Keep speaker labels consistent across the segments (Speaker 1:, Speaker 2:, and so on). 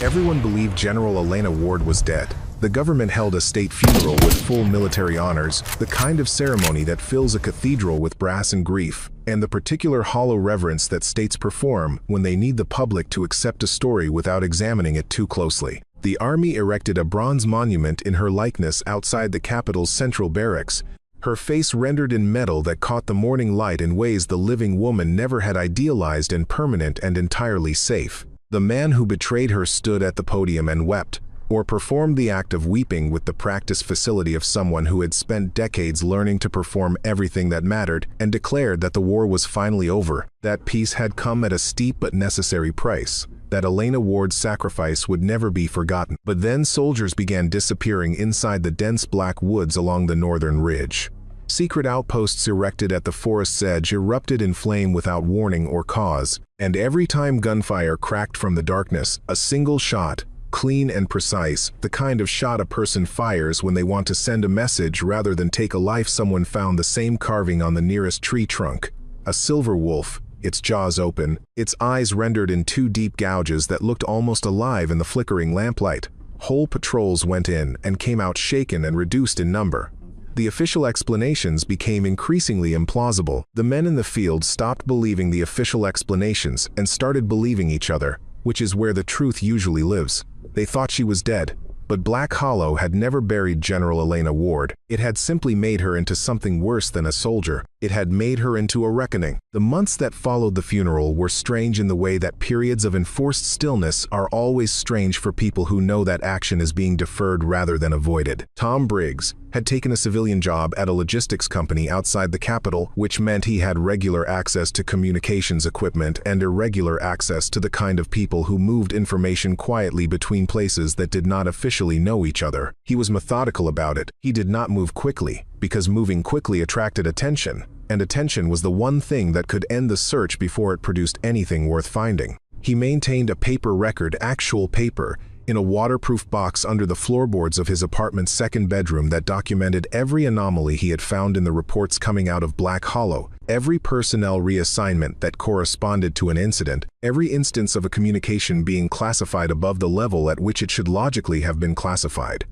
Speaker 1: Everyone believed General Elena Ward was dead. The government held a state funeral with full military honors, the kind of ceremony that fills a cathedral with brass and grief, and the particular hollow reverence that states perform when they need the public to accept a story without examining it too closely. The army erected a bronze monument in her likeness outside the capital's central barracks, her face rendered in metal that caught the morning light in ways the living woman never had idealized, and permanent and entirely safe. The man who betrayed her stood at the podium and wept, or performed the act of weeping with the practiced facility of someone who had spent decades learning to perform everything that mattered, and declared that the war was finally over, that peace had come at a steep but necessary price, that Elena Ward's sacrifice would never be forgotten. But then soldiers began disappearing inside the dense black woods along the northern ridge. Secret outposts erected at the forest's edge erupted in flame without warning or cause, and every time gunfire cracked from the darkness, a single shot, clean and precise, the kind of shot a person fires when they want to send a message rather than take a life, someone found the same carving on the nearest tree trunk. A silver wolf, its jaws open, its eyes rendered in two deep gouges that looked almost alive in the flickering lamplight. Whole patrols went in and came out shaken and reduced in number. The official explanations became increasingly implausible. The men in the field stopped believing the official explanations and started believing each other, which is where the truth usually lives. They thought she was dead, but Black Hollow had never buried General Elena Ward. It had simply made her into something worse than a soldier. It had made her into a reckoning. The months that followed the funeral were strange in the way that periods of enforced stillness are always strange for people who know that action is being deferred rather than avoided. Tom Briggs had taken a civilian job at a logistics company outside the capital, which meant he had regular access to communications equipment and irregular access to the kind of people who moved information quietly between places that did not officially know each other. He was methodical about it. He did not move quickly, because moving quickly attracted attention, and attention was the one thing that could end the search before it produced anything worth finding. He maintained a paper record, actual paper, in a waterproof box under the floorboards of his apartment's second bedroom that documented every anomaly he had found in the reports coming out of Black Hollow, every personnel reassignment that corresponded to an incident, every instance of a communication being classified above the level at which it should logically have been classified.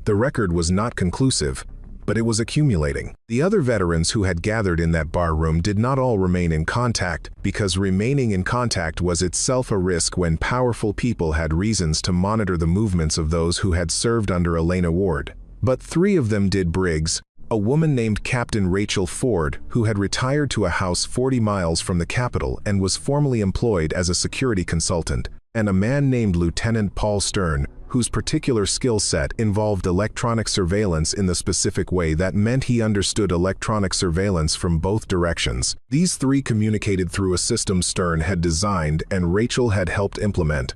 Speaker 1: The record was not conclusive, but it was accumulating. The other veterans who had gathered in that bar room did not all remain in contact, because remaining in contact was itself a risk when powerful people had reasons to monitor the movements of those who had served under Elena Ward. But three of them did. Briggs, a woman named Captain Rachel Ford, who had retired to a house 40 miles from the capital and was formerly employed as a security consultant, and a man named Lieutenant Paul Stern, whose particular skill set involved electronic surveillance in the specific way that meant he understood electronic surveillance from both directions. These three communicated through a system Stern had designed and Rachel had helped implement,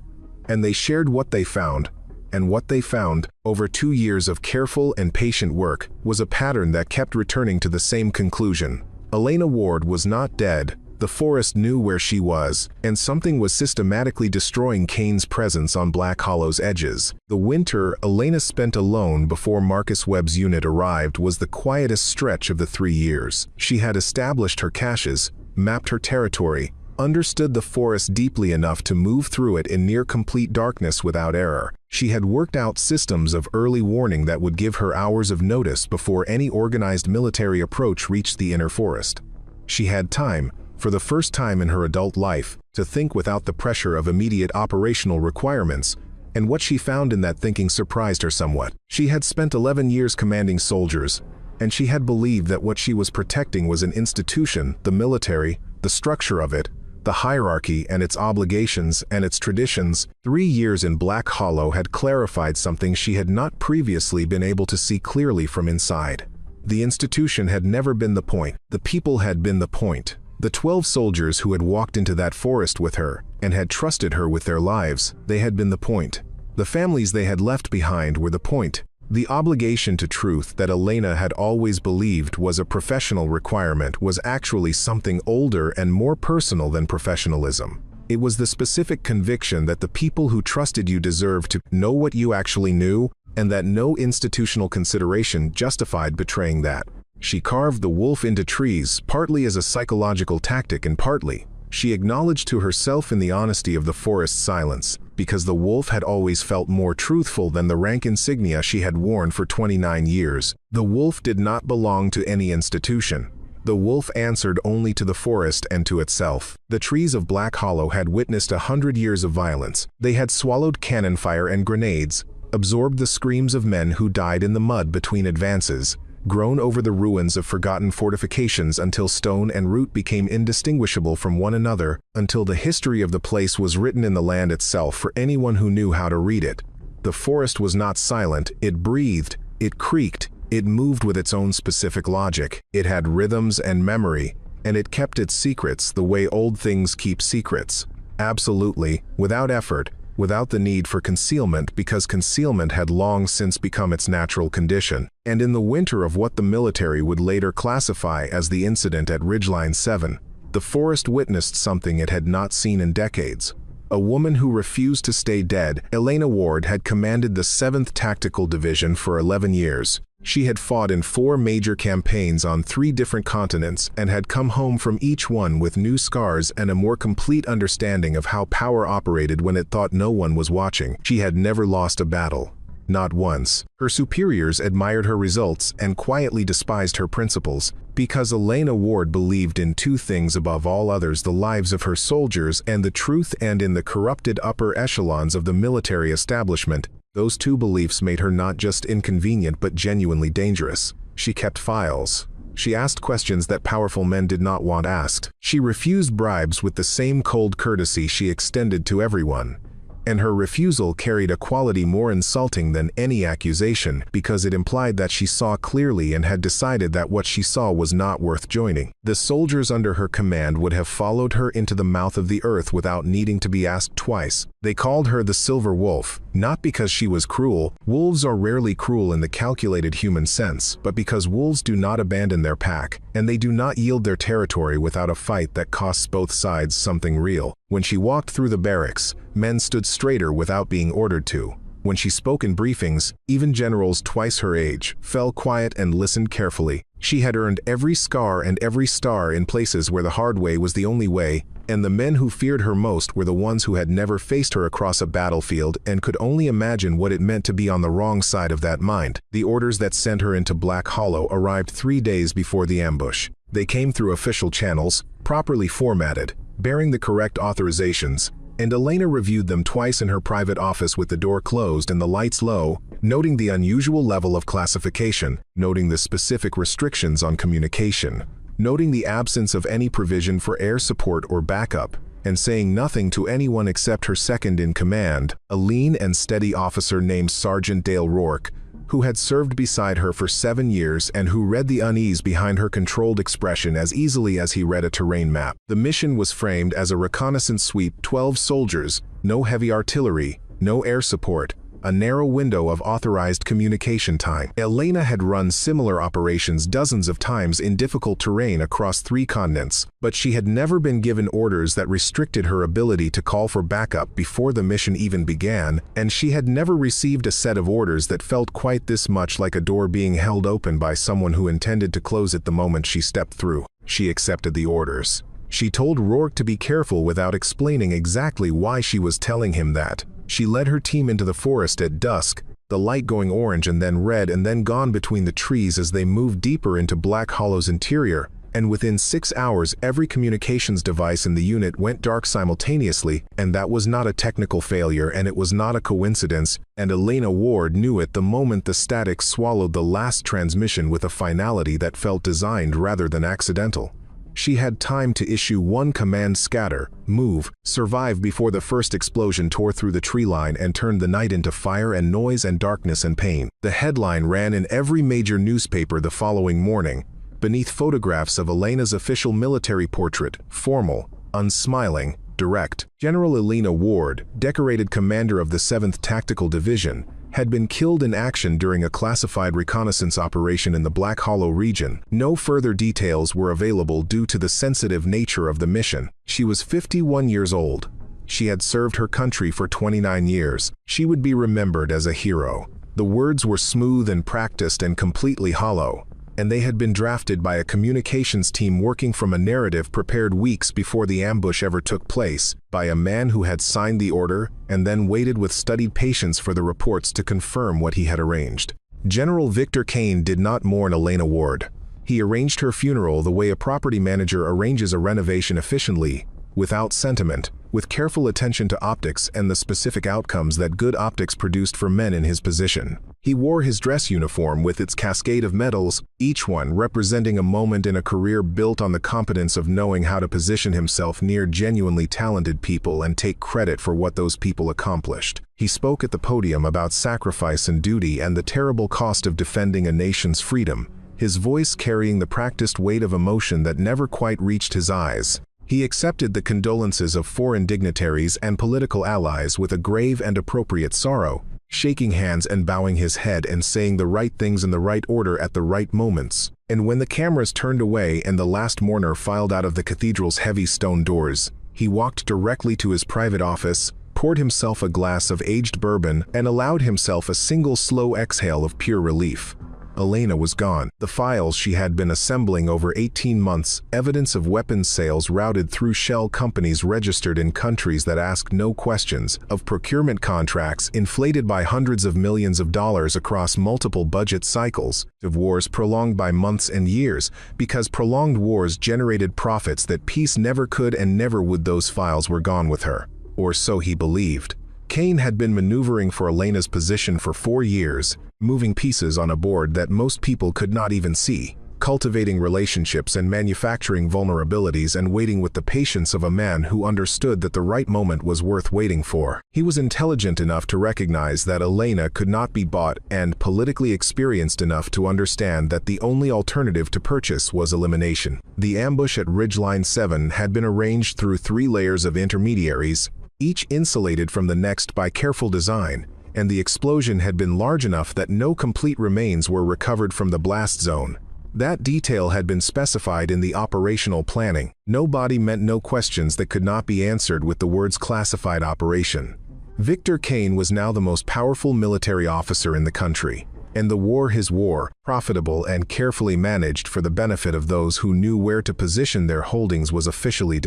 Speaker 1: and they shared what they found. And what they found, over 2 years of careful and patient work, was a pattern that kept returning to the same conclusion. Elena Ward was not dead. The forest knew where she was, and something was systematically destroying Kane's presence on Black Hollow's edges. The winter Elena spent alone before Marcus Webb's unit arrived was the quietest stretch of the 3 years. She had established her caches, mapped her territory, understood the forest deeply enough to move through it in near complete darkness without error. She had worked out systems of early warning that would give her hours of notice before any organized military approach reached the inner forest. She had time, for the first time in her adult life, to think without the pressure of immediate operational requirements, and what she found in that thinking surprised her somewhat. She had spent 11 years commanding soldiers, and she had believed that what she was protecting was an institution, the military, the structure of it, the hierarchy and its obligations and its traditions. 3 years in Black Hollow had clarified something she had not previously been able to see clearly from inside. The institution had never been the point. The people had been the point. The 12 soldiers who had walked into that forest with her and had trusted her with their lives, they had been the point. The families they had left behind were the point. The obligation to truth that Elena had always believed was a professional requirement was actually something older and more personal than professionalism. It was the specific conviction that the people who trusted you deserved to know what you actually knew, and that no institutional consideration justified betraying that. She carved the wolf into trees, partly as a psychological tactic and partly, She acknowledged to herself in the honesty of the forest's silence, because the wolf had always felt more truthful than the rank insignia she had worn for 29 years. The wolf did not belong to any institution. The wolf answered only to the forest and to itself. The trees of Black Hollow had witnessed 100 years of violence. They had swallowed cannon fire and grenades, absorbed the screams of men who died in the mud between advances, grown over the ruins of forgotten fortifications until stone and root became indistinguishable from one another, until the history of the place was written in the land itself for anyone who knew how to read it. The forest was not silent, it breathed, it creaked, it moved with its own specific logic. It had rhythms and memory, and it kept its secrets the way old things keep secrets. Absolutely, without effort, without the need for concealment, because concealment had long since become its natural condition. And in the winter of what the military would later classify as the incident at Ridgeline 7, the forest witnessed something it had not seen in decades. A woman who refused to stay dead. Elena Ward had commanded the 7th Tactical Division for 11 years. She had fought in 4 major campaigns on 3 different continents and had come home from each one with new scars and a more complete understanding of how power operated when it thought no one was watching. She had never lost a battle. Not once. Her superiors admired her results and quietly despised her principles, because Elena Ward believed in 2 things above all others: the lives of her soldiers and the truth, and in the corrupted upper echelons of the military establishment. Those 2 beliefs made her not just inconvenient but genuinely dangerous. She kept files. She asked questions that powerful men did not want asked. She refused bribes with the same cold courtesy she extended to everyone. And her refusal carried a quality more insulting than any accusation, because it implied that she saw clearly and had decided that what she saw was not worth joining. The soldiers under her command would have followed her into the mouth of the earth without needing to be asked twice. They called her the Silver Wolf, not because she was cruel. Wolves are rarely cruel in the calculated human sense, but because wolves do not abandon their pack, and they do not yield their territory without a fight that costs both sides something real. When she walked through the barracks, men stood straighter without being ordered to. When she spoke in briefings, even generals twice her age fell quiet and listened carefully. She had earned every scar and every star in places where the hard way was the only way, and the men who feared her most were the ones who had never faced her across a battlefield and could only imagine what it meant to be on the wrong side of that mind. The orders that sent her into Black Hollow arrived 3 days before the ambush. They came through official channels, properly formatted, bearing the correct authorizations, and Elena reviewed them twice in her private office with the door closed and the lights low, noting the unusual level of classification, noting the specific restrictions on communication, noting the absence of any provision for air support or backup, and saying nothing to anyone except her second in command, a lean and steady officer named Sergeant Dale Rourke, who had served beside her for 7 years and who read the unease behind her controlled expression as easily as he read a terrain map. The mission was framed as a reconnaissance sweep: 12 soldiers, no heavy artillery, no air support, a narrow window of authorized communication time. Elena had run similar operations dozens of times in difficult terrain across 3 continents, but she had never been given orders that restricted her ability to call for backup before the mission even began, and she had never received a set of orders that felt quite this much like a door being held open by someone who intended to close it the moment she stepped through. She accepted the orders. She told Rourke to be careful without explaining exactly why she was telling him that. She led her team into the forest at dusk, the light going orange and then red and then gone between the trees as they moved deeper into Black Hollow's interior, and within 6 hours every communications device in the unit went dark simultaneously, and that was not a technical failure and it was not a coincidence, and Elena Ward knew it the moment the static swallowed the last transmission with a finality that felt designed rather than accidental. She had time to issue one command: scatter, move, survive, before the first explosion tore through the tree line and turned the night into fire and noise and darkness and pain. The headline ran in every major newspaper the following morning, beneath photographs of Elena's official military portrait: formal, unsmiling, direct. General Elena Ward, decorated commander of the 7th Tactical Division, had been killed in action during a classified reconnaissance operation in the Black Hollow region. No further details were available due to the sensitive nature of the mission. She was 51 years old. She had served her country for 29 years. She would be remembered as a hero. The words were smooth and practiced and completely hollow. and they had been drafted by a communications team working from a narrative prepared weeks before the ambush ever took place, by a man who had signed the order and then waited with studied patience for the reports to confirm what he had arranged. General Victor Kane did not mourn Elena Ward. He arranged her funeral the way a property manager arranges a renovation efficiently, without sentiment, with careful attention to optics and the specific outcomes that good optics produced for men in his position. He wore his dress uniform with its cascade of medals, each one representing a moment in a career built on the competence of knowing how to position himself near genuinely talented people and take credit for what those people accomplished. He spoke at the podium about sacrifice and duty and the terrible cost of defending a nation's freedom, his voice carrying the practiced weight of emotion that never quite reached his eyes. He accepted the condolences of foreign dignitaries and political allies with a grave and appropriate sorrow, shaking hands and bowing his head and saying the right things in the right order at the right moments. And when the cameras turned away and the last mourner filed out of the cathedral's heavy stone doors, he walked directly to his private office, poured himself a glass of aged bourbon, and allowed himself a single slow exhale of pure relief. Elena was gone. The files she had been assembling over 18 months, evidence of weapons sales routed through shell companies registered in countries that asked no questions, of procurement contracts inflated by hundreds of millions of dollars across multiple budget cycles, of wars prolonged by months and years, because prolonged wars generated profits that peace never could and never would. Those files were gone with her. Or so he believed. Kane had been maneuvering for Elena's position for 4 years, moving pieces on a board that most people could not even see, cultivating relationships and manufacturing vulnerabilities and waiting with the patience of a man who understood that the right moment was worth waiting for. He was intelligent enough to recognize that Elena could not be bought and politically experienced enough to understand that the only alternative to purchase was elimination. The ambush at Ridgeline 7 had been arranged through 3 layers of intermediaries, each insulated from the next by careful design, and the explosion had been large enough that no complete remains were recovered from the blast zone. That detail had been specified in the operational planning. No body meant no questions that could not be answered with the words classified operation. Victor Kane was now the most powerful military officer in the country, and the war, his war, profitable and carefully managed for the benefit of those who knew where to position their holdings, was officially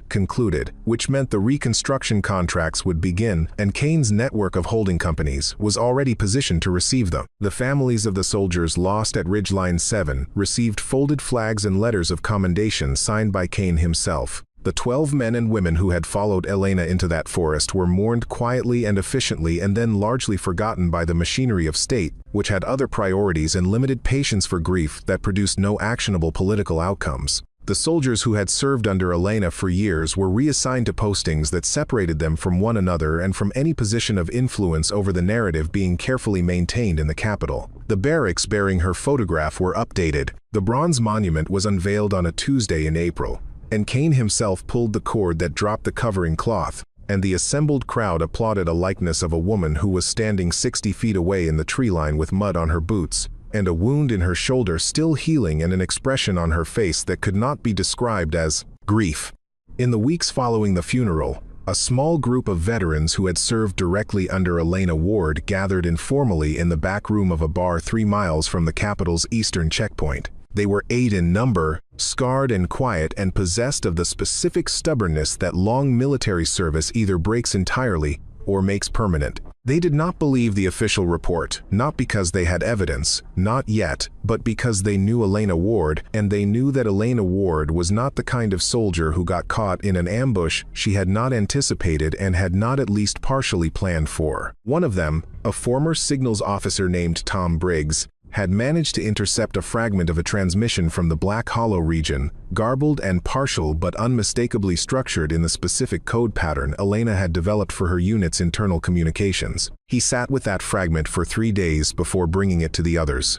Speaker 1: concluded, which meant the reconstruction contracts would begin, and Kane's network of holding companies was already positioned to receive them. The families of the soldiers lost at Ridgeline 7 received folded flags and letters of commendation signed by Kane himself. The 12 men and women who had followed Elena into that forest were mourned quietly and efficiently and then largely forgotten by the machinery of state, which had other priorities and limited patience for grief that produced no actionable political outcomes. The soldiers who had served under Elena for years were reassigned to postings that separated them from one another and from any position of influence over the narrative being carefully maintained in the capital. The barracks bearing her photograph were updated. The bronze monument was unveiled on a Tuesday in April, and Kane himself pulled the cord that dropped the covering cloth, and the assembled crowd applauded a likeness of a woman who was standing 60 feet away in the tree line with mud on her boots, and a wound in her shoulder still healing and an expression on her face that could not be described as grief. In the weeks following the funeral, a small group of veterans who had served directly under Elena Ward gathered informally in the back room of a bar 3 miles from the capital's eastern checkpoint. They were 8 in number, scarred and quiet, and possessed of the specific stubbornness that long military service either breaks entirely or makes permanent. They did not believe the official report, not because they had evidence, not yet, but because they knew Elena Ward, and they knew that Elena Ward was not the kind of soldier who got caught in an ambush she had not anticipated and had not at least partially planned for. One of them, a former signals officer named Tom Briggs, had managed to intercept a fragment of a transmission from the Black Hollow region, garbled and partial but unmistakably structured in the specific code pattern Elena had developed for her unit's internal communications. He sat with that fragment for 3 days before bringing it to the others.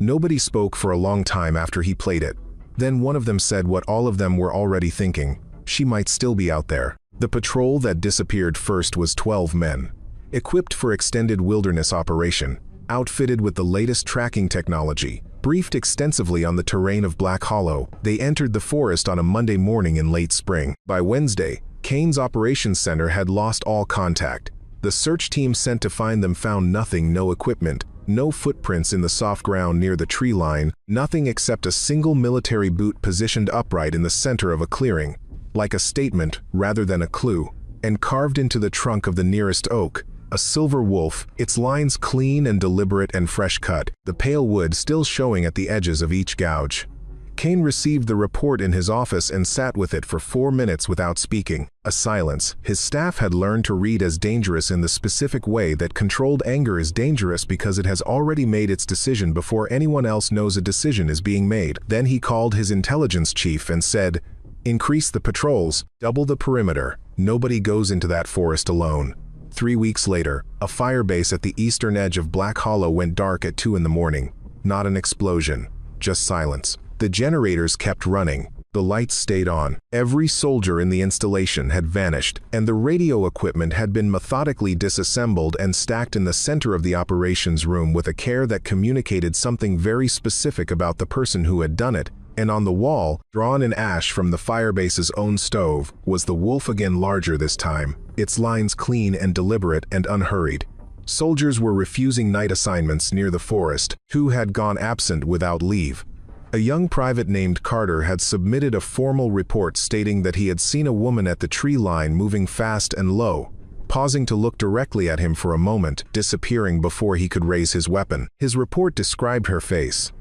Speaker 1: Nobody spoke for a long time after he played it. Then one of them said what all of them were already thinking: she might still be out there. The patrol that disappeared first was 12 men, equipped for extended wilderness operation, outfitted with the latest tracking technology. Briefed extensively on the terrain of Black Hollow, they entered the forest on a Monday morning in late spring. By Wednesday, Kane's operations center had lost all contact. The search team sent to find them found nothing: no equipment, No footprints in the soft ground near the tree line, nothing except a single military boot positioned upright in the center of a clearing, like a statement rather than a clue, and carved into the trunk of the nearest oak, a silver wolf, its lines clean and deliberate and fresh cut, the pale wood still showing at the edges of each gouge. Kane received the report in his office and sat with it for 4 minutes without speaking. A silence. His staff had learned to read as dangerous in the specific way that controlled anger is dangerous because it has already made its decision before anyone else knows a decision is being made. Then he called his intelligence chief and said, "Increase the patrols, double the perimeter. Nobody goes into that forest alone." 3 weeks later, a fire base at the eastern edge of Black Hollow went dark at 2 in the morning. Not an explosion, just silence. The generators kept running. The lights stayed on. Every soldier in the installation had vanished, and the radio equipment had been methodically disassembled and stacked in the center of the operations room with a care that communicated something very specific about the person who had done it. And on the wall, drawn in ash from the firebase's own stove, was the wolf again, larger this time, its lines clean and deliberate and unhurried. Soldiers were refusing night assignments near the forest. 2 had gone absent without leave. A young private named Carter had submitted a formal report stating that he had seen a woman at the tree line moving fast and low, pausing to look directly at him for a moment, disappearing before he could raise his weapon. His report described her face.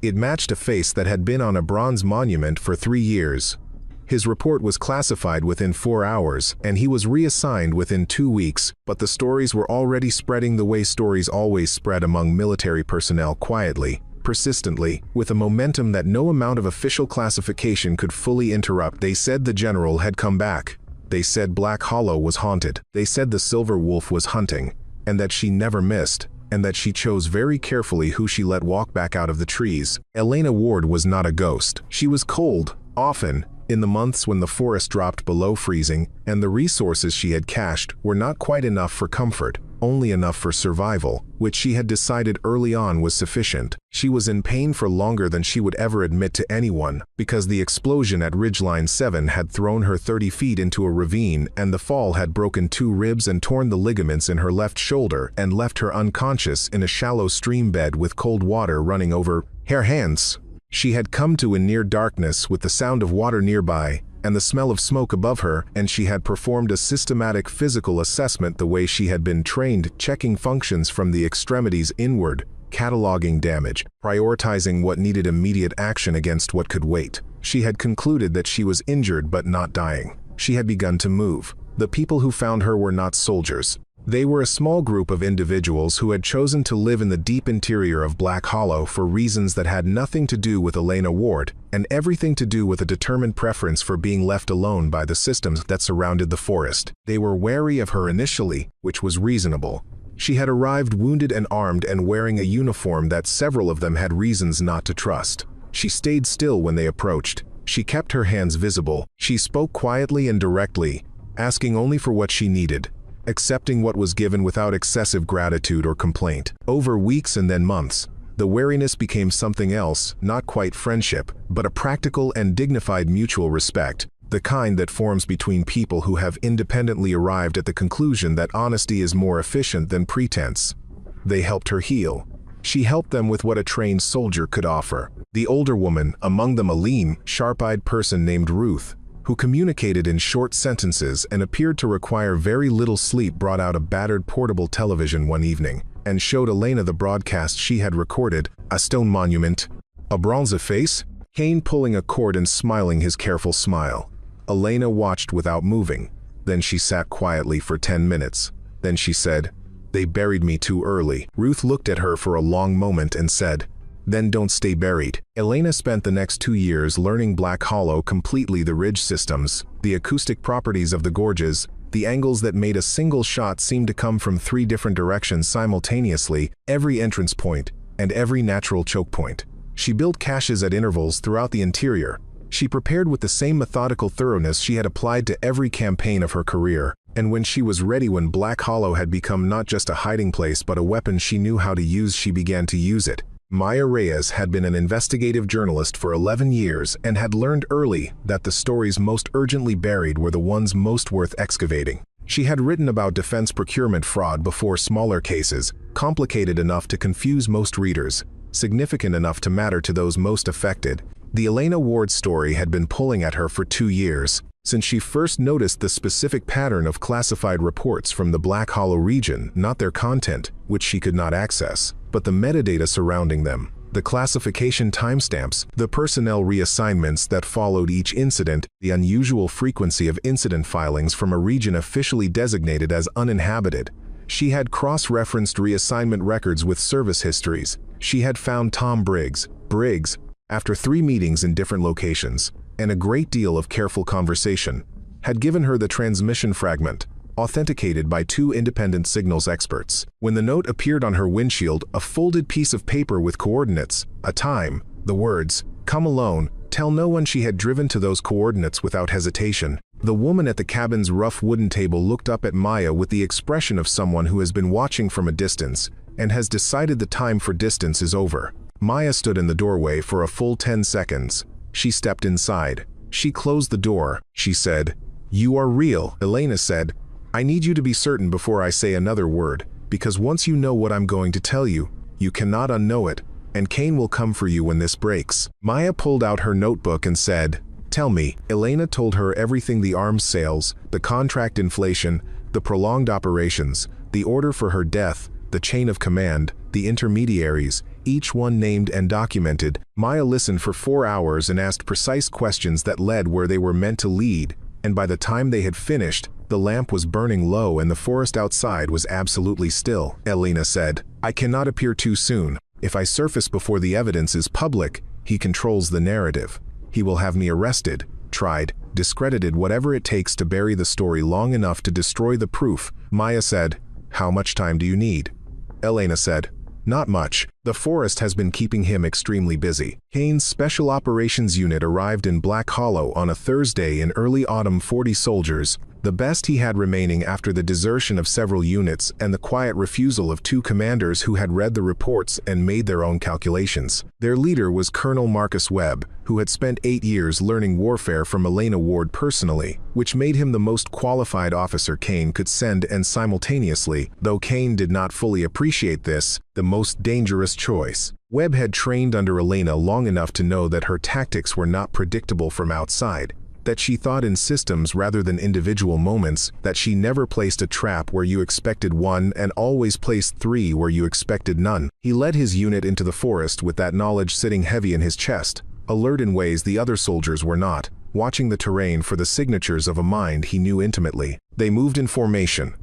Speaker 1: It matched a face that had been on a bronze monument for 3 years. His report was classified within 4 hours, and he was reassigned within 2 weeks, but the stories were already spreading the way stories always spread among military personnel, quietly, persistently, with a momentum that no amount of official classification could fully interrupt. They said the general had come back. They said Black Hollow was haunted. They said the silver wolf was hunting, and that she never missed, and that she chose very carefully who she let walk back out of the trees. Elena Ward was not a ghost. She was cold, often, in the months when the forest dropped below freezing, and the resources she had cached were not quite enough for comfort, only enough for survival, which she had decided early on was sufficient. She was in pain for longer than she would ever admit to anyone, because the explosion at Ridgeline 7 had thrown her 30 feet into a ravine, and the fall had broken 2 ribs and torn the ligaments in her left shoulder and left her unconscious in a shallow stream bed with cold water running over her hands. She had come to in near darkness with the sound of water nearby and the smell of smoke above her, and she had performed a systematic physical assessment the way she had been trained, checking functions from the extremities inward, cataloging damage, prioritizing what needed immediate action against what could wait. She had concluded that she was injured but not dying. She had begun to move. The people who found her were not soldiers. They were a small group of individuals who had chosen to live in the deep interior of Black Hollow for reasons that had nothing to do with Elena Ward, and everything to do with a determined preference for being left alone by the systems that surrounded the forest. They were wary of her initially, which was reasonable. She had arrived wounded and armed and wearing a uniform that several of them had reasons not to trust. She stayed still when they approached. She kept her hands visible. She spoke quietly and directly, asking only for what she needed, accepting what was given without excessive gratitude or complaint. Over weeks and then months, the wariness became something else, not quite friendship, but a practical and dignified mutual respect, the kind that forms between people who have independently arrived at the conclusion that honesty is more efficient than pretense. They helped her heal. She helped them with what a trained soldier could offer. The older woman, among them a lean, sharp-eyed person named Ruth, who communicated in short sentences and appeared to require very little sleep, brought out a battered portable television one evening and showed Elena the broadcast she had recorded. A stone monument, a bronze face, Kane pulling a cord and smiling his careful smile. Elena watched without moving. Then she sat quietly for 10 minutes. Then she said, "They buried me too early." Ruth looked at her for a long moment and said, "Then don't stay buried." Elena spent the next 2 years learning Black Hollow completely, the ridge systems, the acoustic properties of the gorges, the angles that made a single shot seem to come from 3 different directions simultaneously, every entrance point, and every natural choke point. She built caches at intervals throughout the interior. She prepared with the same methodical thoroughness she had applied to every campaign of her career. And when she was ready, when Black Hollow had become not just a hiding place but a weapon she knew how to use, she began to use it. Maya Reyes had been an investigative journalist for 11 years and had learned early that the stories most urgently buried were the ones most worth excavating. She had written about defense procurement fraud before smaller cases, complicated enough to confuse most readers, significant enough to matter to those most affected. The Elena Ward story had been pulling at her for 2 years, since she first noticed the specific pattern of classified reports from the Black Hollow region, not their content, which she could not access, but the metadata surrounding them. The classification timestamps, the personnel reassignments that followed each incident, the unusual frequency of incident filings from a region officially designated as uninhabited. She had cross-referenced reassignment records with service histories. She had found Tom Briggs, after 3 meetings in different locations, and a great deal of careful conversation, had given her the transmission fragment, authenticated by 2 independent signals experts. When the note appeared on her windshield, a folded piece of paper with coordinates, a time, the words, "Come alone, tell no one," she had driven to those coordinates without hesitation. The woman at the cabin's rough wooden table looked up at Maya with the expression of someone who has been watching from a distance and has decided the time for distance is over. Maya stood in the doorway for a full 10 seconds. She stepped inside. She closed the door. She said, "You are real," Elena said. "I need you to be certain before I say another word, because once you know what I'm going to tell you, you cannot unknow it, and Cain will come for you when this breaks." Maya pulled out her notebook and said, "Tell me." Elena told her everything: the arms sales, the contract inflation, the prolonged operations, the order for her death, the chain of command, the intermediaries, each one named and documented. Maya listened for 4 hours and asked precise questions that led where they were meant to lead, and by the time they had finished, the lamp was burning low and the forest outside was absolutely still. Elena said, "I cannot appear too soon. If I surface before the evidence is public, he controls the narrative. He will have me arrested, tried, discredited, whatever it takes to bury the story long enough to destroy the proof." Maya said, "How much time do you need?" Elena said, "Not much. The forest has been keeping him extremely busy." Cain's Special Operations Unit arrived in Black Hollow on a Thursday in early autumn. 40 soldiers, the best he had remaining after the desertion of several units and the quiet refusal of 2 commanders who had read the reports and made their own calculations. Their leader was Colonel Marcus Webb, who had spent 8 years learning warfare from Elena Ward personally, which made him the most qualified officer Cain could send, and simultaneously, though Cain did not fully appreciate this, the most dangerous choice. Webb had trained under Elena long enough to know that her tactics were not predictable from outside, that she thought in systems rather than individual moments, that she never placed a trap where you expected one and always placed 3 where you expected none. He led his unit into the forest with that knowledge sitting heavy in his chest, alert in ways the other soldiers were not, watching the terrain for the signatures of a mind he knew intimately. They moved in formation.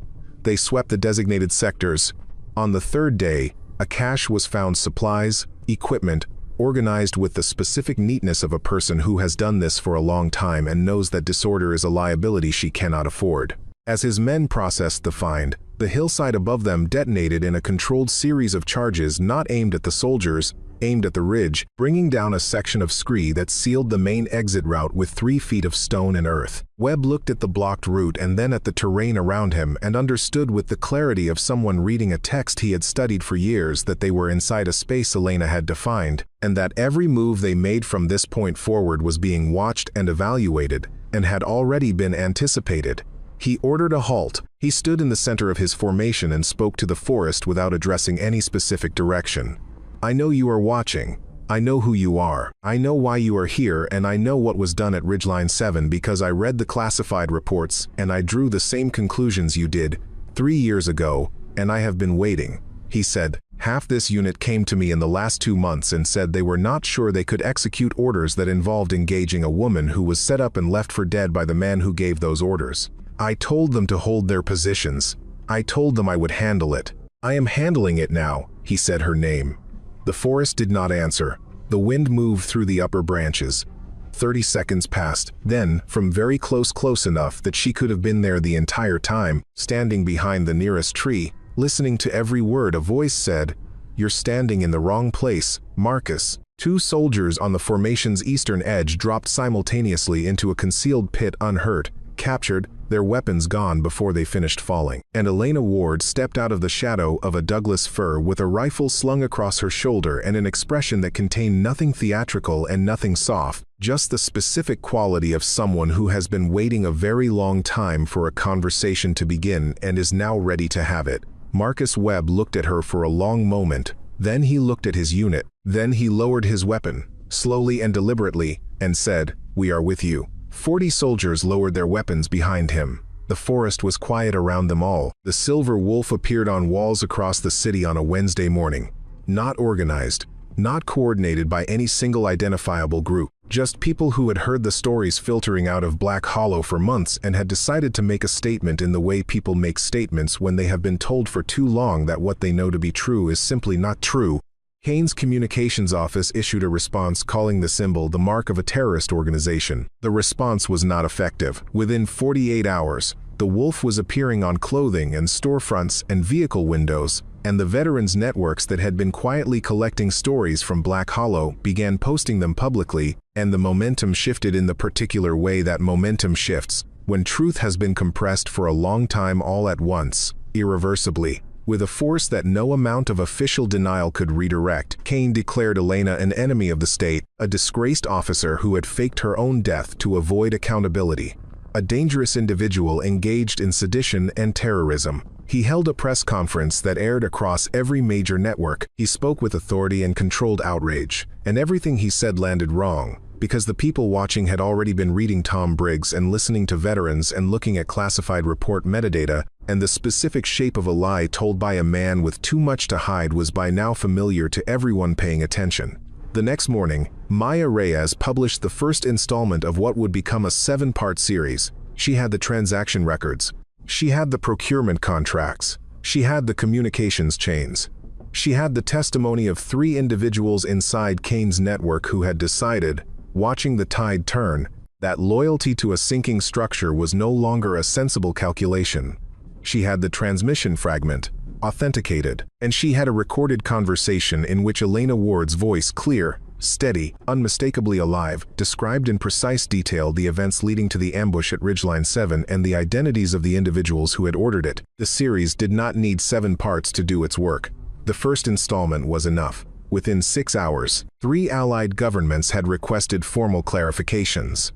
Speaker 1: They swept the designated sectors. On the 3rd day, a cache was found: supplies, equipment, organized with the specific neatness of a person who has done this for a long time and knows that disorder is a liability she cannot afford. As his men processed the find, the hillside above them detonated in a controlled series of charges not aimed at the soldiers, aimed at the ridge, bringing down a section of scree that sealed the main exit route with 3 feet of stone and earth. Webb looked at the blocked route and then at the terrain around him and understood with the clarity of someone reading a text he had studied for years that they were inside a space Elena had defined, and that every move they made from this point forward was being watched and evaluated, and had already been anticipated. He ordered a halt. He stood in the center of his formation and spoke to the forest without addressing any specific direction. "I know you are watching. I know who you are. I know why you are here, and I know what was done at Ridgeline 7 because I read the classified reports and I drew the same conclusions you did 3 years ago, and I have been waiting," he said. "Half this unit came to me in the last 2 months and said they were not sure they could execute orders that involved engaging a woman who was set up and left for dead by the man who gave those orders. I told them to hold their positions. I told them I would handle it. I am handling it now," he said her name. The forest did not answer. The wind moved through the upper branches. 30 seconds passed. Then, from very close enough that she could have been there the entire time, standing behind the nearest tree, listening to every word, a voice said, "You're standing in the wrong place, Marcus." 2 soldiers on the formation's eastern edge dropped simultaneously into a concealed pit unhurt, captured, their weapons gone before they finished falling. And Elena Ward stepped out of the shadow of a Douglas fir with a rifle slung across her shoulder and an expression that contained nothing theatrical and nothing soft, just the specific quality of someone who has been waiting a very long time for a conversation to begin and is now ready to have it. Marcus Webb looked at her for a long moment, then he looked at his unit, then he lowered his weapon, slowly and deliberately, and said, "We are with you." 40 soldiers lowered their weapons behind him. The forest was quiet around them all. The silver wolf appeared on walls across the city on a Wednesday morning. Not organized, not coordinated by any single identifiable group. Just people who had heard the stories filtering out of Black Hollow for months and had decided to make a statement in the way people make statements when they have been told for too long that what they know to be true is simply not true. Kane's communications office issued a response calling the symbol the mark of a terrorist organization. The response was not effective. Within 48 hours, the wolf was appearing on clothing and storefronts and vehicle windows, and the veterans networks that had been quietly collecting stories from Black Hollow began posting them publicly, and the momentum shifted in the particular way that momentum shifts when truth has been compressed for a long time all at once, irreversibly. With a force that no amount of official denial could redirect, Kane declared Elena an enemy of the state, a disgraced officer who had faked her own death to avoid accountability, a dangerous individual engaged in sedition and terrorism. He held a press conference that aired across every major network. He spoke with authority and controlled outrage, and everything he said landed wrong, because the people watching had already been reading Tom Briggs and listening to veterans and looking at classified report metadata, and the specific shape of a lie told by a man with too much to hide was by now familiar to everyone paying attention. The next morning, Maya Reyes published the first installment of what would become a 7-part series. She had the transaction records. She had the procurement contracts. She had the communications chains. She had the testimony of 3 individuals inside Kane's network who had decided, watching the tide turn, that loyalty to a sinking structure was no longer a sensible calculation. She had the transmission fragment, authenticated, and she had a recorded conversation in which Elena Ward's voice, clear, steady, unmistakably alive, described in precise detail the events leading to the ambush at Ridgeline 7 and the identities of the individuals who had ordered it. The series did not need 7 parts to do its work. The first installment was enough. Within 6 hours, 3 allied governments had requested formal clarifications.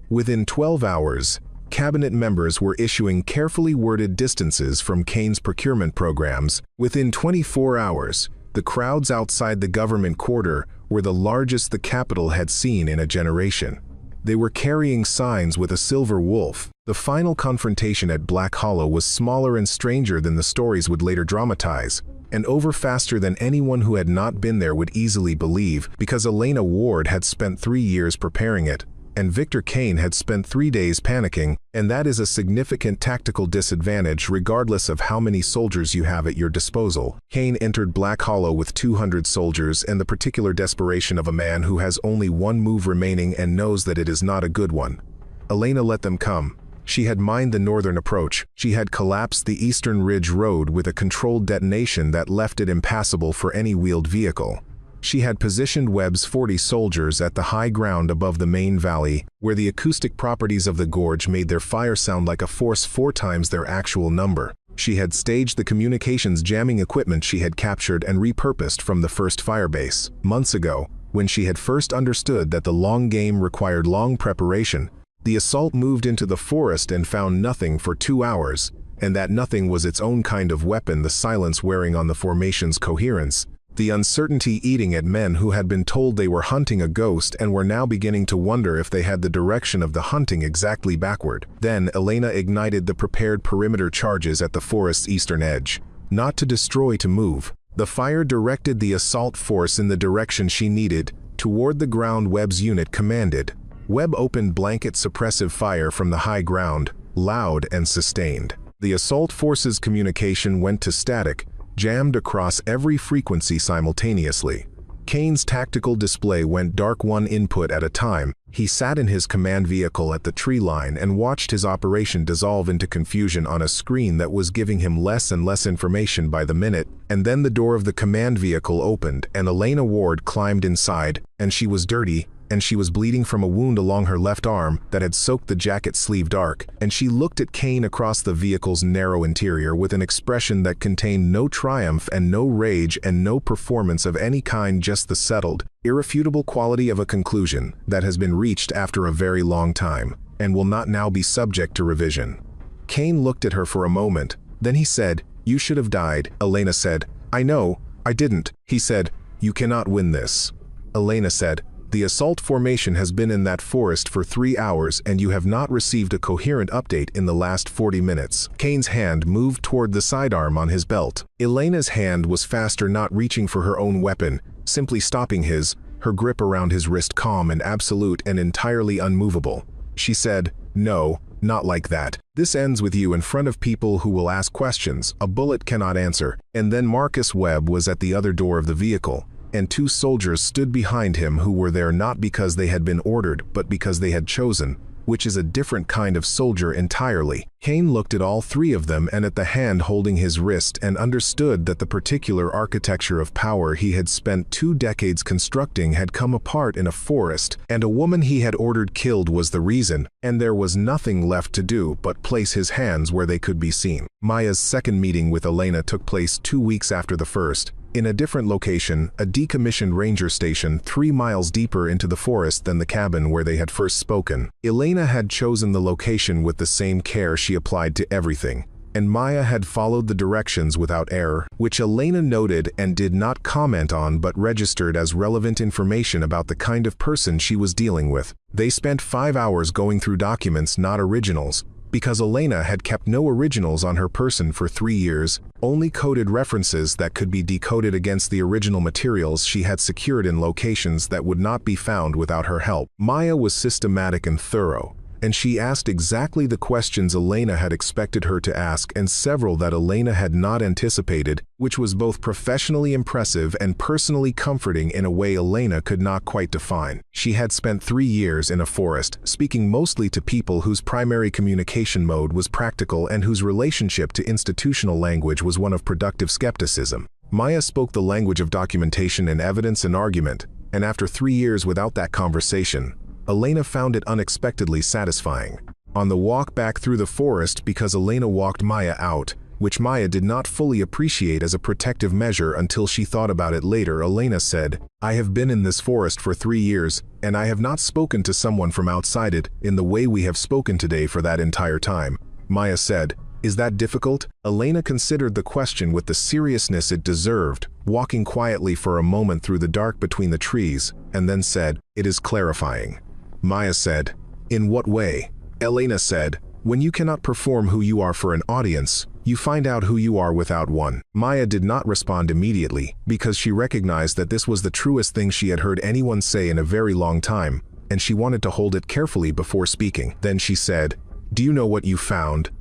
Speaker 1: Within 12 hours, cabinet members were issuing carefully worded distances from Kane's procurement programs. Within 24 hours, the crowds outside the government quarter were the largest the capital had seen in a generation. They were carrying signs with a silver wolf. The final confrontation at Black Hollow was smaller and stranger than the stories would later dramatize, and over faster than anyone who had not been there would easily believe, because Elena Ward had spent 3 years preparing it, and Victor Kane had spent 3 days panicking, and that is a significant tactical disadvantage regardless of how many soldiers you have at your disposal. Kane entered Black Hollow with 200 soldiers and the particular desperation of a man who has only one move remaining and knows that it is not a good one. Elena let them come. She had mined the northern approach. She had collapsed the Eastern Ridge Road with a controlled detonation that left it impassable for any wheeled vehicle. She had positioned Webb's 40 soldiers at the high ground above the main valley, where the acoustic properties of the gorge made their fire sound like a force 4 times their actual number. She had staged the communications jamming equipment she had captured and repurposed from the first firebase. Months ago, when she had first understood that the long game required long preparation, the assault moved into the forest and found nothing for 2 hours, and that nothing was its own kind of weapon, the silence wearing on the formation's coherence, the uncertainty eating at men who had been told they were hunting a ghost and were now beginning to wonder if they had the direction of the hunting exactly backward. Then Elena ignited the prepared perimeter charges at the forest's eastern edge. Not to destroy, to move. The fire directed the assault force in the direction she needed, toward the ground Webb's unit commanded. Webb opened blanket suppressive fire from the high ground, loud and sustained. The assault force's communication went to static, jammed across every frequency simultaneously. Kane's tactical display went dark 1 input at a time. He sat in his command vehicle at the tree line and watched his operation dissolve into confusion on a screen that was giving him less and less information by the minute. And then the door of the command vehicle opened and Elena Ward climbed inside, and she was dirty, and she was bleeding from a wound along her left arm that had soaked the jacket sleeve dark, and she looked at Kane across the vehicle's narrow interior with an expression that contained no triumph and no rage and no performance of any kind, just the settled, irrefutable quality of a conclusion that has been reached after a very long time, and will not now be subject to revision. Kane looked at her for a moment, then he said, "You should have died," Elena said. "I know, I didn't." He said, "You cannot win this." Elena said, "The assault formation has been in that forest for 3 hours and you have not received a coherent update in the last 40 minutes. Kane's hand moved toward the sidearm on his belt. Elena's hand was faster, not reaching for her own weapon, simply stopping his, her grip around his wrist calm and absolute and entirely unmovable. She said, "No, not like that. This ends with you in front of people who will ask questions a bullet cannot answer." And then Marcus Webb was at the other door of the vehicle, and 2 soldiers stood behind him who were there not because they had been ordered but because they had chosen, which is a different kind of soldier entirely. Kane looked at all 3 of them and at the hand holding his wrist and understood that the particular architecture of power he had spent 2 decades constructing had come apart in a forest, and a woman he had ordered killed was the reason, and there was nothing left to do but place his hands where they could be seen. Maya's second meeting with Elena took place 2 weeks after the first, in a different location, a decommissioned ranger station 3 miles deeper into the forest than the cabin where they had first spoken. Elena had chosen the location with the same care she applied to everything, and Maya had followed the directions without error, which Elena noted and did not comment on but registered as relevant information about the kind of person she was dealing with. They spent 5 hours going through documents, not originals, because Elena had kept no originals on her person for 3 years, only coded references that could be decoded against the original materials she had secured in locations that would not be found without her help. Maya was systematic and thorough, and she asked exactly the questions Elena had expected her to ask and several that Elena had not anticipated, which was both professionally impressive and personally comforting in a way Elena could not quite define. She had spent 3 years in a forest, speaking mostly to people whose primary communication mode was practical and whose relationship to institutional language was one of productive skepticism. Maya spoke the language of documentation and evidence and argument, and after 3 years without that conversation, Elena found it unexpectedly satisfying. On the walk back through the forest, because Elena walked Maya out, which Maya did not fully appreciate as a protective measure until she thought about it later, Elena said, "I have been in this forest for 3 years, and I have not spoken to someone from outside it in the way we have spoken today for that entire time." Maya said, "Is that difficult?" Elena considered the question with the seriousness it deserved, walking quietly for a moment through the dark between the trees, and then said, "It is clarifying." Maya said, "In what way?" Elena said, "When you cannot perform who you are for an audience, you find out who you are without one." Maya did not respond immediately, because she recognized that this was the truest thing she had heard anyone say in a very long time, and she wanted to hold it carefully before speaking. Then she said, "Do you know what you found?"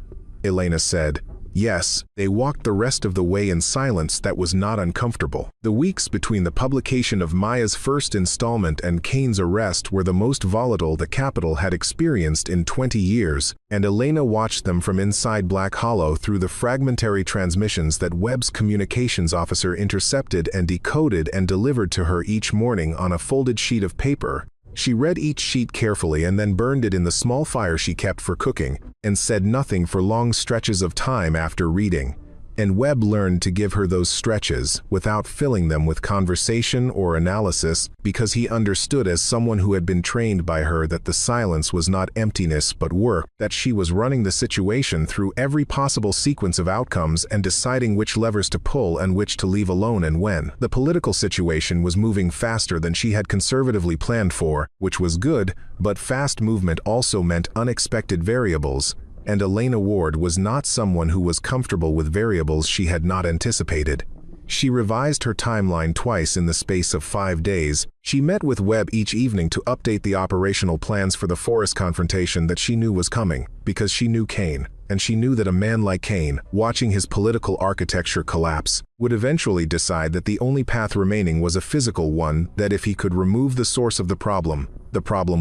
Speaker 1: Elena said, "Yes." They walked the rest of the way in silence that was not uncomfortable. The weeks between the publication of Maya's first installment and Kane's arrest were the most volatile the capital had experienced in 20 years, and Elena watched them from inside Black Hollow through the fragmentary transmissions that Webb's communications officer intercepted and decoded and delivered to her each morning on a folded sheet of paper. She read each sheet carefully and then burned it in the small fire she kept for cooking, and said nothing for long stretches of time after reading. And Webb learned to give her those stretches without filling them with conversation or analysis, because he understood as someone who had been trained by her that the silence was not emptiness but work, that she was running the situation through every possible sequence of outcomes and deciding which levers to pull and which to leave alone and when. The political situation was moving faster than she had conservatively planned for, which was good, but fast movement also meant unexpected variables, and Elena Ward was not someone who was comfortable with variables she had not anticipated. She revised her timeline twice in the space of 5 days. She met with Webb each evening to update the operational plans for the forest confrontation that she knew was coming, because she knew Kane, and she knew that a man like Kane, watching his political architecture collapse, would eventually decide that the only path remaining was a physical one, that if he could remove the source of the problem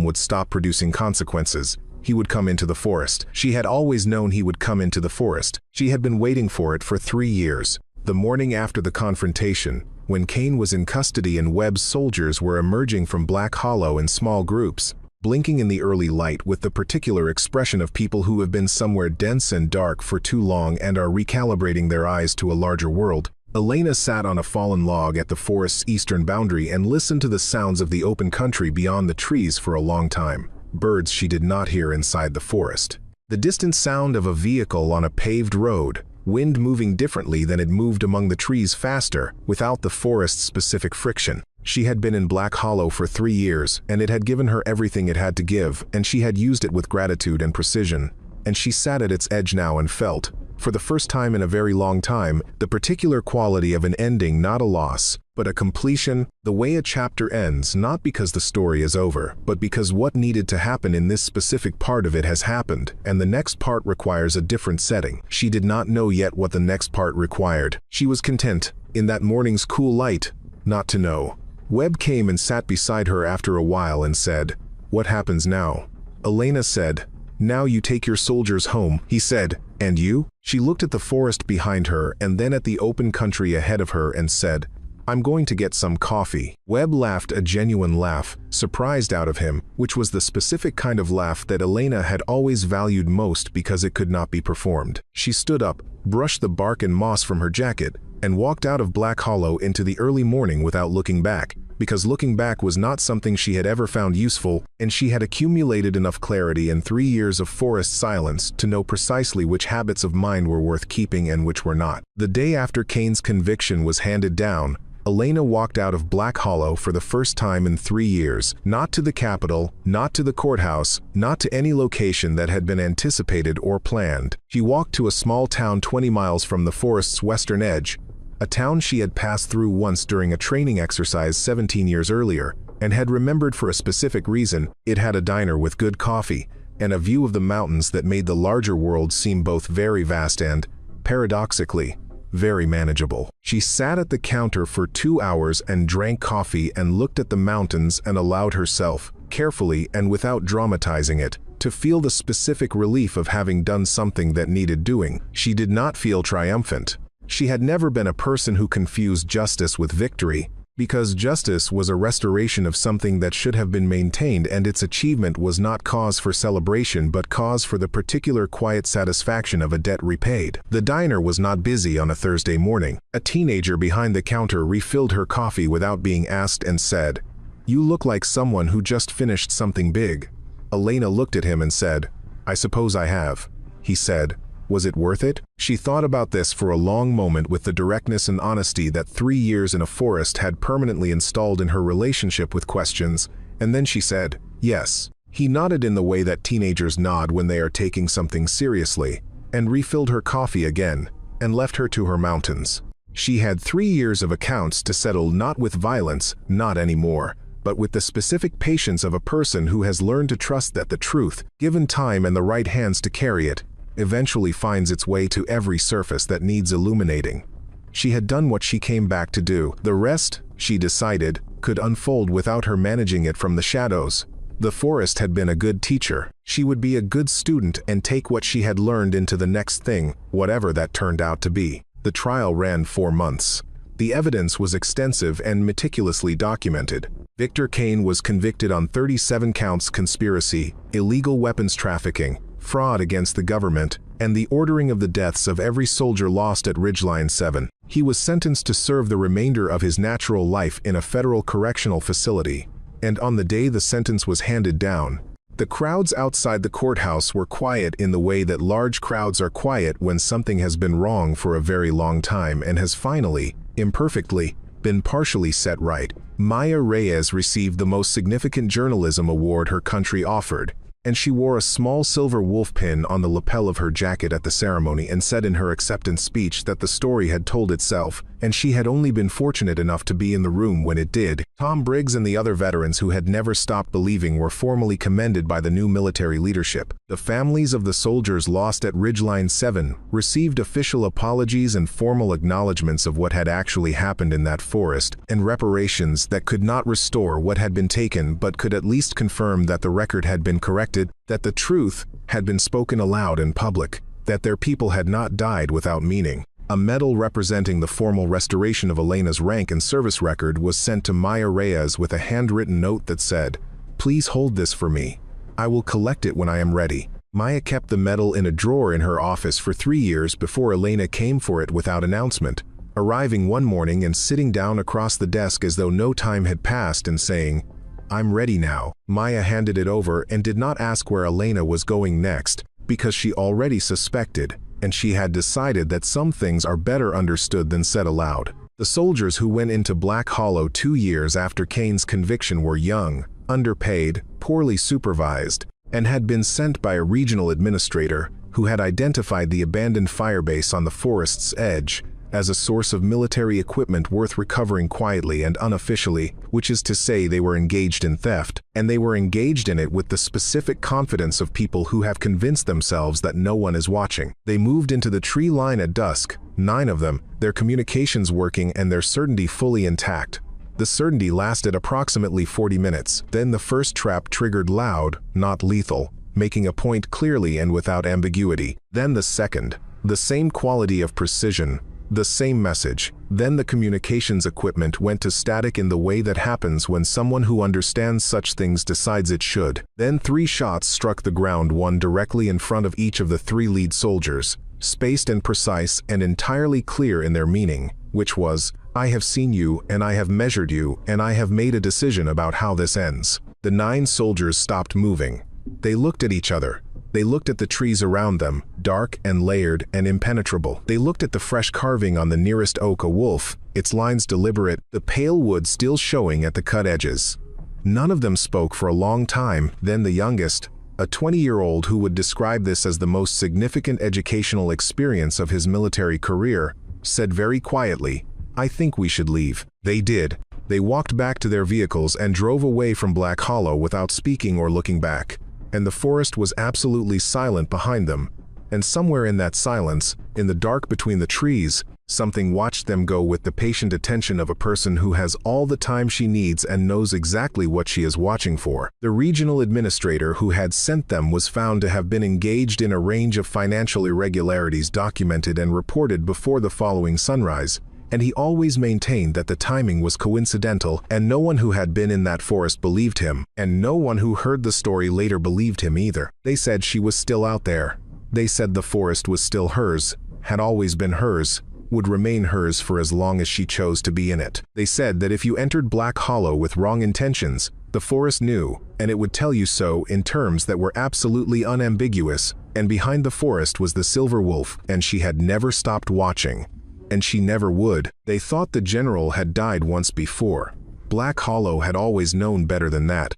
Speaker 1: would stop producing consequences. He would come into the forest. She had always known he would come into the forest. She had been waiting for it for 3 years. The morning after the confrontation, when Kane was in custody and Webb's soldiers were emerging from Black Hollow in small groups, blinking in the early light with the particular expression of people who have been somewhere dense and dark for too long and are recalibrating their eyes to a larger world, Elena sat on a fallen log at the forest's eastern boundary and listened to the sounds of the open country beyond the trees for a long time. Birds she did not hear inside the forest. The distant sound of a vehicle on a paved road, wind moving differently than it moved among the trees faster, without the forest-specific friction. She had been in Black Hollow for 3 years, and it had given her everything it had to give, and she had used it with gratitude and precision. And she sat at its edge now and felt, for the first time in a very long time, the particular quality of an ending, not a loss, but a completion, the way a chapter ends, not because the story is over, but because what needed to happen in this specific part of it has happened, and the next part requires a different setting. She did not know yet what the next part required. She was content, in that morning's cool light, not to know. Webb came and sat beside her after a while and said, "What happens now?" Elena said, "Now you take your soldiers home," he said. "And you?" She looked at the forest behind her and then at the open country ahead of her and said, "I'm going to get some coffee." Webb laughed a genuine laugh, surprised out of him, which was the specific kind of laugh that Elena had always valued most because it could not be performed. She stood up, brushed the bark and moss from her jacket, and walked out of Black Hollow into the early morning without looking back, because looking back was not something she had ever found useful, and she had accumulated enough clarity in 3 years of forest silence to know precisely which habits of mind were worth keeping and which were not. The day after Kane's conviction was handed down, Elena walked out of Black Hollow for the first time in 3 years, not to the capital, not to the courthouse, not to any location that had been anticipated or planned. She walked to a small town 20 miles from the forest's western edge, a town she had passed through once during a training exercise 17 years earlier, and had remembered for a specific reason. It had a diner with good coffee, and a view of the mountains that made the larger world seem both very vast and, paradoxically, very manageable. She sat at the counter for 2 hours and drank coffee and looked at the mountains and allowed herself, carefully and without dramatizing it, to feel the specific relief of having done something that needed doing. She did not feel triumphant. She had never been a person who confused justice with victory, because justice was a restoration of something that should have been maintained, and its achievement was not cause for celebration but cause for the particular quiet satisfaction of a debt repaid. The diner was not busy on a Thursday morning. A teenager behind the counter refilled her coffee without being asked and said, "You look like someone who just finished something big." Elena looked at him and said, "I suppose I have." He said, "Was it worth it?" She thought about this for a long moment with the directness and honesty that 3 years in a forest had permanently installed in her relationship with questions, and then she said, "Yes." He nodded in the way that teenagers nod when they are taking something seriously, and refilled her coffee again, and left her to her mountains. She had 3 years of accounts to settle, not with violence, not anymore, but with the specific patience of a person who has learned to trust that the truth, given time and the right hands to carry it, eventually finds its way to every surface that needs illuminating. She had done what she came back to do. The rest, she decided, could unfold without her managing it from the shadows. The forest had been a good teacher. She would be a good student and take what she had learned into the next thing, whatever that turned out to be. The trial ran 4 months. The evidence was extensive and meticulously documented. Victor Kane was convicted on 37 counts: conspiracy, illegal weapons trafficking, fraud against the government, and the ordering of the deaths of every soldier lost at Ridgeline 7. He was sentenced to serve the remainder of his natural life in a federal correctional facility. And on the day the sentence was handed down, the crowds outside the courthouse were quiet in the way that large crowds are quiet when something has been wrong for a very long time and has finally, imperfectly, been partially set right. Maya Reyes received the most significant journalism award her country offered, and she wore a small silver wolf pin on the lapel of her jacket at the ceremony and said in her acceptance speech that the story had told itself, and she had only been fortunate enough to be in the room when it did. Tom Briggs and the other veterans who had never stopped believing were formally commended by the new military leadership. The families of the soldiers lost at Ridgeline 7 received official apologies and formal acknowledgments of what had actually happened in that forest, and reparations that could not restore what had been taken but could at least confirm that the record had been corrected, that the truth had been spoken aloud in public, that their people had not died without meaning. A medal representing the formal restoration of Elena's rank and service record was sent to Maya Reyes with a handwritten note that said, "Please hold this for me. I will collect it when I am ready." Maya kept the medal in a drawer in her office for 3 years before Elena came for it without announcement, arriving one morning and sitting down across the desk as though no time had passed and saying, "I'm ready now." Maya handed it over and did not ask where Elena was going next, because she already suspected, and she had decided that some things are better understood than said aloud. The soldiers who went into Black Hollow 2 years after Kane's conviction were young, underpaid, poorly supervised, and had been sent by a regional administrator who had identified the abandoned firebase on the forest's edge as a source of military equipment worth recovering quietly and unofficially, which is to say they were engaged in theft, and they were engaged in it with the specific confidence of people who have convinced themselves that no one is watching. They moved into the tree line at dusk, 9 of them, their communications working and their certainty fully intact. The certainty lasted approximately 40 minutes. Then the first trap triggered loud, not lethal, making a point clearly and without ambiguity. Then the second, the same quality of precision, the same message. Then the communications equipment went to static in the way that happens when someone who understands such things decides it should. Then 3 shots struck the ground, one directly in front of each of the 3 lead soldiers, spaced and precise and entirely clear in their meaning, which was, "I have seen you, and I have measured you, and I have made a decision about how this ends." The 9 soldiers stopped moving. They looked at each other. They looked at the trees around them, dark and layered and impenetrable. They looked at the fresh carving on the nearest oak, a wolf, its lines deliberate, the pale wood still showing at the cut edges. None of them spoke for a long time. Then the youngest, a 20-year-old who would describe this as the most significant educational experience of his military career, said very quietly, "I think we should leave." They did. They walked back to their vehicles and drove away from Black Hollow without speaking or looking back. And the forest was absolutely silent behind them. And somewhere in that silence, in the dark between the trees, something watched them go with the patient attention of a person who has all the time she needs and knows exactly what she is watching for. The regional administrator who had sent them was found to have been engaged in a range of financial irregularities documented and reported before the following sunrise, and he always maintained that the timing was coincidental, and no one who had been in that forest believed him, and no one who heard the story later believed him either. They said she was still out there. They said the forest was still hers, had always been hers, would remain hers for as long as she chose to be in it. They said that if you entered Black Hollow with wrong intentions, the forest knew, and it would tell you so in terms that were absolutely unambiguous, and behind the forest was the silver wolf, and she had never stopped watching. And she never would. They thought the general had died once before. Black Hollow had always known better than that.